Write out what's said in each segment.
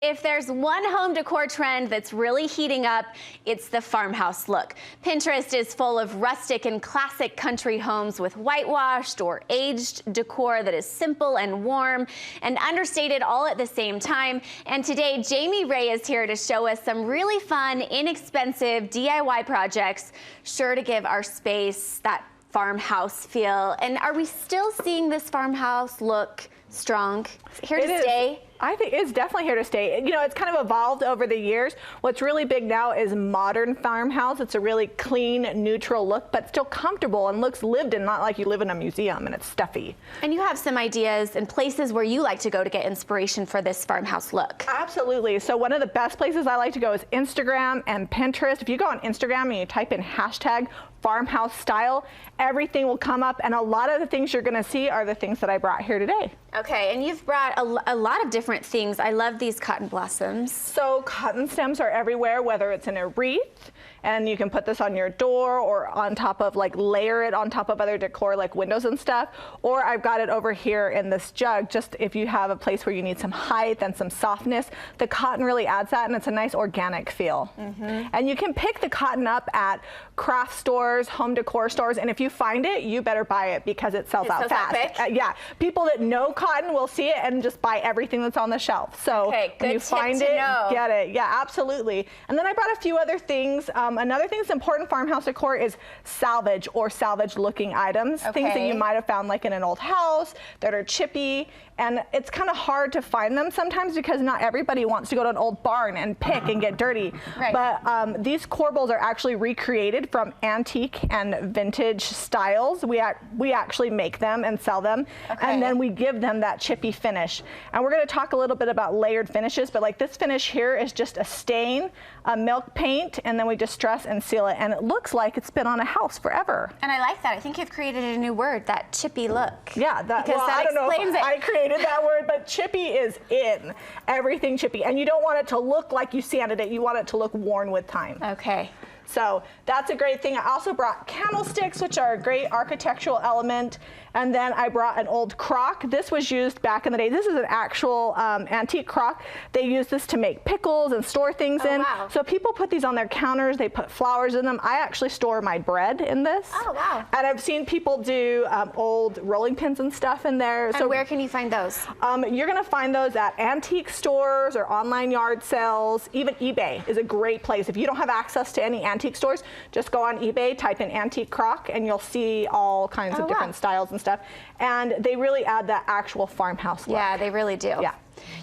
If there's one home decor trend that's really heating up, it's the farmhouse look. Pinterest is full of rustic and classic country homes with whitewashed or aged decor that is simple and warm and understated all at the same time. And today, Jami Ray is here to show us some really fun, inexpensive DIY projects, sure to give our space that farmhouse feel. And are we still seeing this farmhouse look strong? Here to stay? I think it's definitely here to stay. You know, it's kind of evolved over the years. What's really big now is modern farmhouse. It's a really clean, neutral look, but still comfortable and looks lived in, not like you live in a museum and it's stuffy. And you have some ideas and places where you like to go to get inspiration for this farmhouse look. Absolutely. So one of the best places I like to go is Instagram and Pinterest. If you go on Instagram and you type in hashtag farmhouse style, everything will come up, and a lot of the things you're going to see are the things that I brought here today. Okay, and you've brought a lot of different things. I love these cotton blossoms. So cotton stems are everywhere, whether it's in a wreath, and you can put this on your door or on top of, like, layer it on top of other decor like windows and stuff. Or I've got it over here in this jug, just if you have a place where you need some height and some softness. The cotton really adds that, and it's a nice organic feel. And you can pick the cotton up at craft stores, home decor stores, and if you find it, you better buy it because it sells out fast. Yeah, people that know cotton will see it and just buy everything that's on the shelf. So when you find it, get it. Yeah, absolutely. And then I brought a few other things. Another thing that's important in farmhouse decor is salvage or salvage looking items. Things that you might have found like in an old house that are chippy. And it's kind of hard to find them sometimes because not everybody wants to go to an old barn and pick and get dirty. But these corbels are actually recreated from antique and vintage styles. We actually make them and sell them, and then we give them that chippy finish. And we're going to talk a little bit about layered finishes, but like this finish here is just a stain, a milk paint, and then we distress and seal it, and it looks like it's been on a house forever. And I like that. I think you've created a new word, that chippy look. Yeah, I don't know if I created that word, but chippy is in. Everything chippy. And you don't want it to look like you sanded it. You want it to look worn with time. Okay. So that's a great thing. I also brought candlesticks, which are a great architectural element. And then I brought an old crock. This was used back in the day. This is an actual antique crock. They use this to make pickles and store things in. Wow. So people put these on their counters. They put flowers in them. I actually store my bread in this. Oh, wow. And I've seen people do old rolling pins and stuff in there. And where can you find those? You're going to find those at antique stores or online yard sales. Even eBay is a great place. If you don't have access to any antique stores, just go on eBay, type in antique crock, and you'll see all kinds of different styles and stuff. And they really add that actual farmhouse look. Yeah, they really do. Yeah.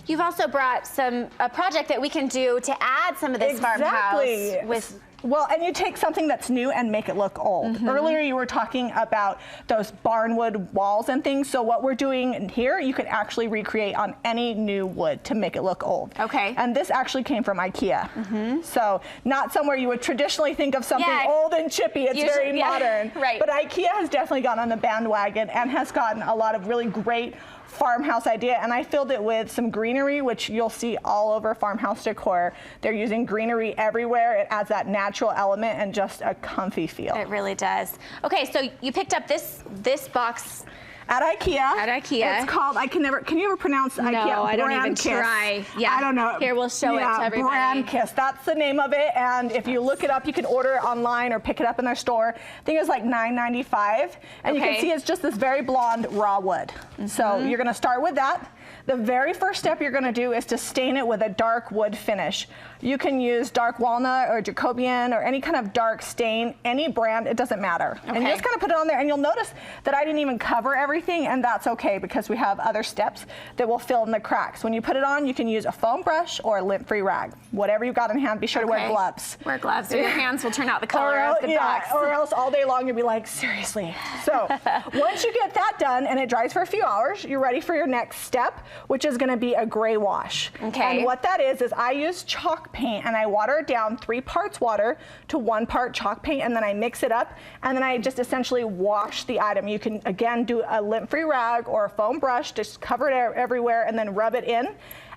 You've also brought a project that we can do to add some of this farmhouse with. Well, and you take something that's new and make it look old. Earlier you were talking about those barnwood walls and things. So what we're doing here, you can actually recreate on any new wood to make it look old. Okay. And this actually came from IKEA. So not somewhere you would traditionally think of something old and chippy. It's very modern. Right. But IKEA has definitely gone on the bandwagon and has gotten a lot of really great farmhouse idea, and I filled it with some greenery, which you'll see all over farmhouse decor. They're using greenery everywhere. It adds that natural element and just a comfy feel. It really does. Okay, so you picked up this box at IKEA. At IKEA. It's called, can you ever pronounce IKEA? No, I don't even try. Yeah. I don't know. Here, we'll show it to everybody. Brand Kiss, that's the name of it. And if you look it up, you can order it online or pick it up in their store. I think it was like $9.95. And you can see it's just this very blonde raw wood. So you're gonna start with that. The very first step you're going to do is to stain it with a dark wood finish. You can use dark walnut or Jacobian or any kind of dark stain, any brand, it doesn't matter. And you just kind of put it on there, and you'll notice that I didn't even cover everything, and that's okay because we have other steps that will fill in the cracks. When you put it on, you can use a foam brush or a lint-free rag. Whatever you've got in hand, be sure to wear gloves. Wear gloves or your hands will turn out the color of the box. Or else all day long you'll be like, seriously. So once you get that done and it dries for a few hours, you're ready for your next step, which is going to be a gray wash. And what that is I use chalk paint and I water it down 3 parts water to 1 part chalk paint, and then I mix it up, and then I just essentially wash the item. You can again do a lint-free rag or a foam brush, just cover it everywhere and then rub it in.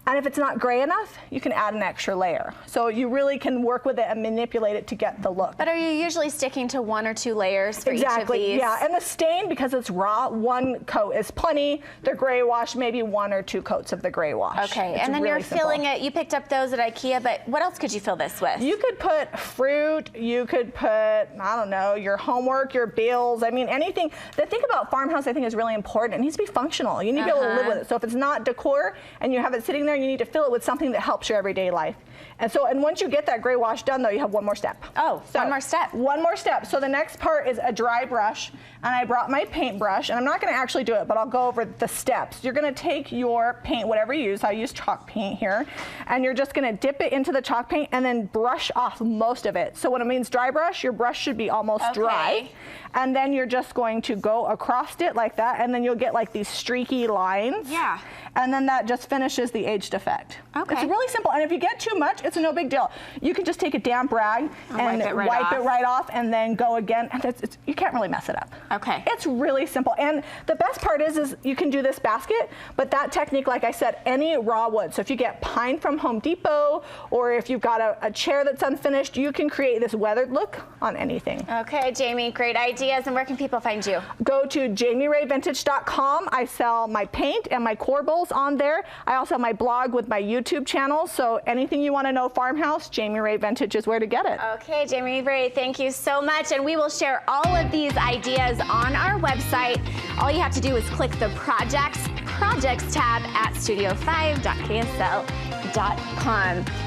And if it's not gray enough, you can add an extra layer. So you really can work with it and manipulate it to get the look. But are you usually sticking to 1 or 2 layers for Exactly, each of these? yeah. And the stain, because it's raw, 1 coat is plenty. The gray wash, maybe 1 or 2 coats of the gray wash. Okay, It's and then really you're simple. filling it. You picked up those at IKEA, but what else could you fill this with? You could put fruit, you could put, I don't know, your homework, your bills, I mean, anything. The thing about Farmhouse, I think, is really important. It needs to be functional. You need to be able to live with it. So if it's not decor and you have it sitting there, you need to fill it with something that helps your everyday life. And once you get that gray wash done, though, you have one more step. Oh, so one more step. One more step. So the next part is a dry brush, and I brought my paintbrush, and I'm not going to actually do it, but I'll go over the steps. You're going to take your paint, whatever you use. I use chalk paint here, and you're just going to dip it into the chalk paint and then brush off most of it. So when it means dry brush, your brush should be almost dry, and then you're just going to go across it like that, and then you'll get like these streaky lines. Yeah. And then that just finishes the aged effect. Okay. It's really simple, and if you get too much, it's no big deal. You can just take a damp rag and wipe it right off, and then go again, and you can't really mess it up. Okay. It's really simple, and the best part is you can do this basket, but that technique, like I said, any raw wood. So if you get pine from Home Depot, or if you've got a chair that's unfinished, you can create this weathered look on anything. Okay, Jami, great ideas, and where can people find you? Go to jamirayvintage.com. I sell my paint and my corbels on there. I also have my blog with my YouTube channel, so anything you want to know Farmhouse, Jami Ray Vintage is where to get it. Okay, Jami Ray, thank you so much, and we will share all of these ideas on our website. All you have to do is click the Projects tab at studio5.ksl.com.